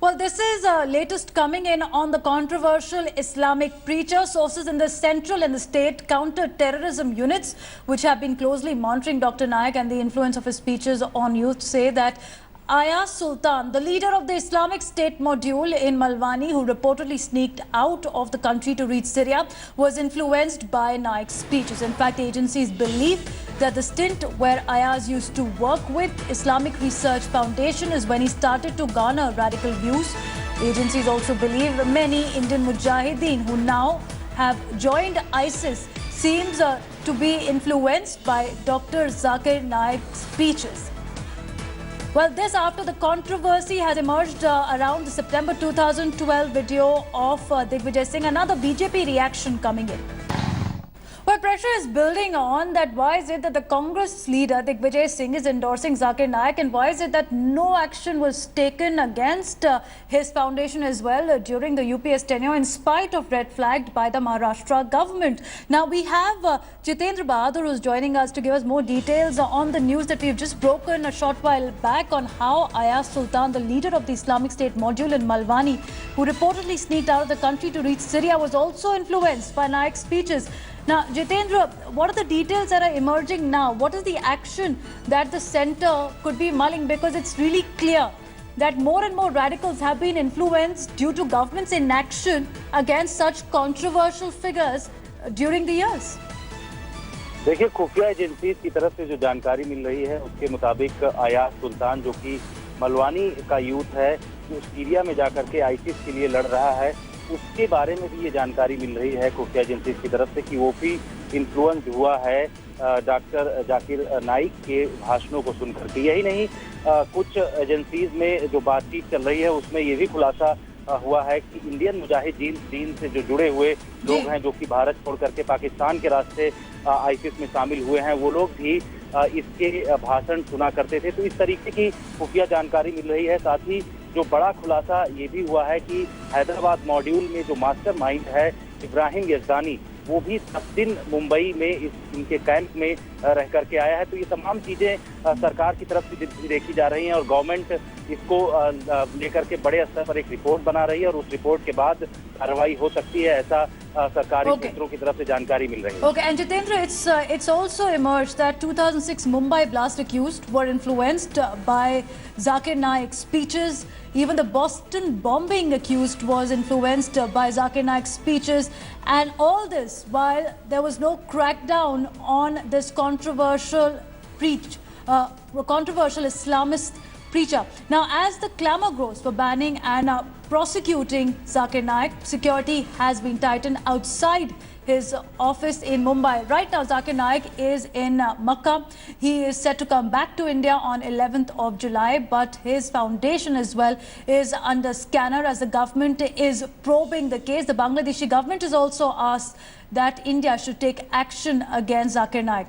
Well, this is latest coming in on the controversial Islamic preacher. Sources in the central and the state counter-terrorism units, which have been closely monitoring Dr. Naik and the influence of his speeches on youth, say that Ayaz Sultan, the leader of the Islamic State module in Malwani, who reportedly sneaked out of the country to reach Syria, was influenced by Naik's speeches. In fact, agencies believe that the stint where Ayaz used to work with Islamic Research Foundation is when he started to garner radical views. Agencies also believe many Indian mujahideen who now have joined ISIS seems to be influenced by Dr. Zakir Naik's speeches. Well, this after the controversy has emerged around the September 2012 video of Digvijay Singh, another BJP reaction coming in. Well, pressure is building on that. Why is it that the Congress leader Digvijay Singh is endorsing Zakir Naik, and why is it that no action was taken against his foundation as well during the UPS tenure in spite of red flagged by the Maharashtra government? Now we have Jitendra Bahadur who's joining us to give us more details on the news that we've just broken a short while back on how Ayaz Sultan, the leader of the Islamic State module in Malwani, who reportedly sneaked out of the country to reach Syria, was also influenced by Naik's speeches. Now, Jitendra, what are the details that are emerging now? What is the action that the centre could be mulling? Because it's really clear that more and more radicals have been influenced due to government's inaction against such controversial figures during the years. देखिए, खुफिया agencies की तरफ से जो जानकारी मिल रही है उसके मुताबिक अयाज सुल्तान, जो कि मलवानी का यूथ है, जो सीरिया में जाकर के आईसिस के लिए लड़ रहा है, उसके बारे में भी ये जानकारी मिल रही है खुफिया एजेंसीज की तरफ से कि वो भी इन्फ्लुएंस हुआ है डॉक्टर जाकिर नाइक के भाषणों को सुनकर के। यही नहीं, कुछ एजेंसीज में जो बातचीत चल रही है उसमें ये भी खुलासा हुआ है कि इंडियन मुजाहिदीन से जो जुड़े हुए लोग हैं, जो कि भारत छोड़ करके पाकिस्तान के रास्ते आईसिस में शामिल हुए हैं, वो लोग भी इसके भाषण सुना करते थे। तो इस तरीके की खुफिया जानकारी मिल रही है। साथ ही जो बड़ा खुलासा ये भी हुआ है कि हैदराबाद मॉड्यूल में जो मास्टरमाइंड है इब्राहिम यजदानी, वो भी 10 दिन मुंबई में इनके कैंप में रह करके आया है। तो ये तमाम चीजें सरकार की तरफ से देखी जा रही हैं और गवर्नमेंट इसको लेकर के बड़े स्तर पर एक रिपोर्ट बना रही है और उस रिपोर्ट के बाद कार्रवाई हो सकती है, ऐसा सरकारी सूत्रों की तरफ से जानकारी मिल रही है। Okay, and Jitendra, it's also emerged that 2006 Mumbai blast accused were influenced by Zakir Naik's speeches. Even the Boston bombing accused was influenced by Zakir Naik's speeches, and all this while there was no crackdown on this controversial Islamist preacher. Now, as the clamour grows for banning and prosecuting Zakir Naik, security has been tightened outside his office in Mumbai. Right now, Zakir Naik is in Makkah. He is set to come back to India on 11th of July, but his foundation as well is under scanner as the government is probing the case. The Bangladeshi government has also asked that India should take action against Zakir Naik.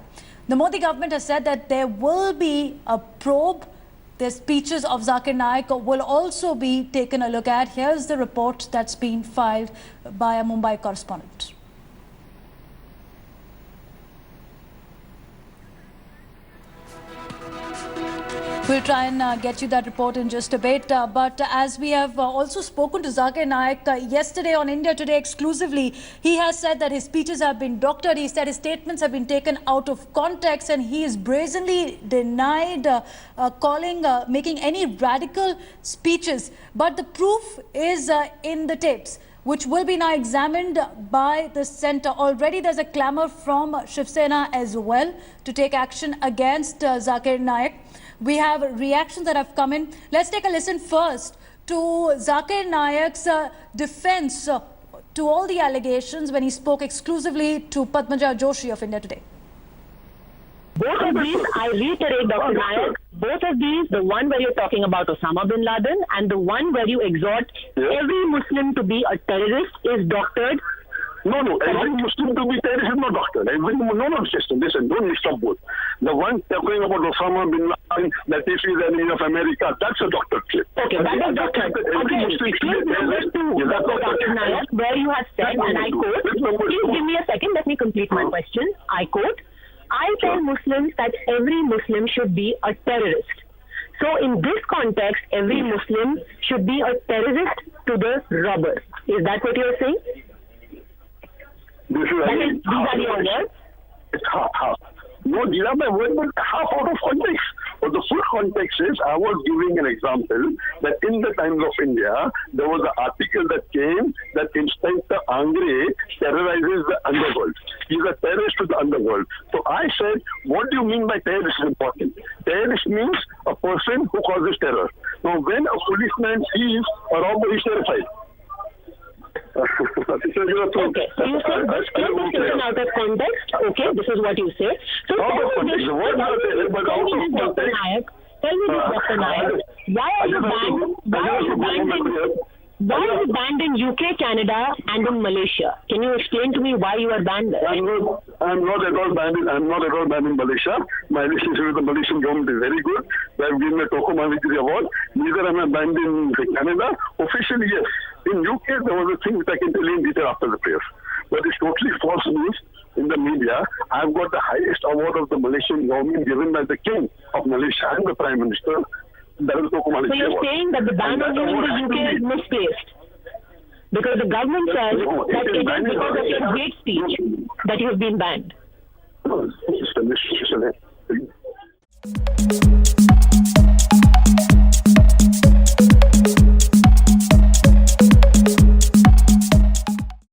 The Modi government has said that there will be a probe. The speeches of Zakir Naik will also be taken a look at. Here's the report that's been filed by a Mumbai correspondent. We'll try and get you that report in just a bit. But as we have also spoken to Zakir Naik yesterday on India Today exclusively, he has said that his speeches have been doctored. He said his statements have been taken out of context, and he is brazenly denied making any radical speeches. But the proof is in the tapes, which will be now examined by the centre. Already there's a clamour from Shiv Sena as well to take action against Zakir Naik. We have reactions that have come in. Let's take a listen first to Zakir Naik's defence to all the allegations when he spoke exclusively to Padmaja Joshi of India Today. Both of these, I reiterate, Dr. Naik, both of these, the one where you're talking about Osama bin Laden and the one where you exhort every Muslim to be a terrorist is doctored. No, every Muslim to be terrorist is not doctored. No, sister, listen, don't mix up both. The one talking about Osama bin Laden, that if he's an enemy of America, that's a doctored clip. Okay, that is doctored. Okay, clip number 2, Dr. Naik, where you have said, and I quote, please give me a second, let me complete my question. I quote, I tell Muslims that every Muslim should be a terrorist. So in this context, every Muslim should be a terrorist to the robbers. Is that what you're saying? These are your words? It's half. No, these are my words, but half out of context. But the full context is, I was giving an example that in the times of India, there was an article that came that Inspector Angre terrorizes the underworld. He's a terrorist to the underworld. So I said, what do you mean by terrorist is important? Terrorist means a person who causes terror. Now, when a policeman sees a robber, he's terrified. Okay, so you said this clip is taken out of context. Okay, this is what you say. So tell me this, Dr. Nayak. Tell me this, Dr. Nayak. Why are you banned in UK, Canada, and in Malaysia? Can you explain to me why you are banned there? I'm not at all banned in Malaysia. My relationship with the Malaysian government is very good. They have given me a Toko Mavitri award. Neither am I banned in Canada. Officially, yes. In UK, there was a thing which I can tell you in detail after the prayer. But it's totally false news in the media. I've got the highest award of the Malaysian government given by the King of Malaysia and the Prime Minister. That is Toko Mavitri So you're award. saying that the ban on you in the UK is misplaced? Because the government says that it is because of your hate speech that you have been banned. No, it's a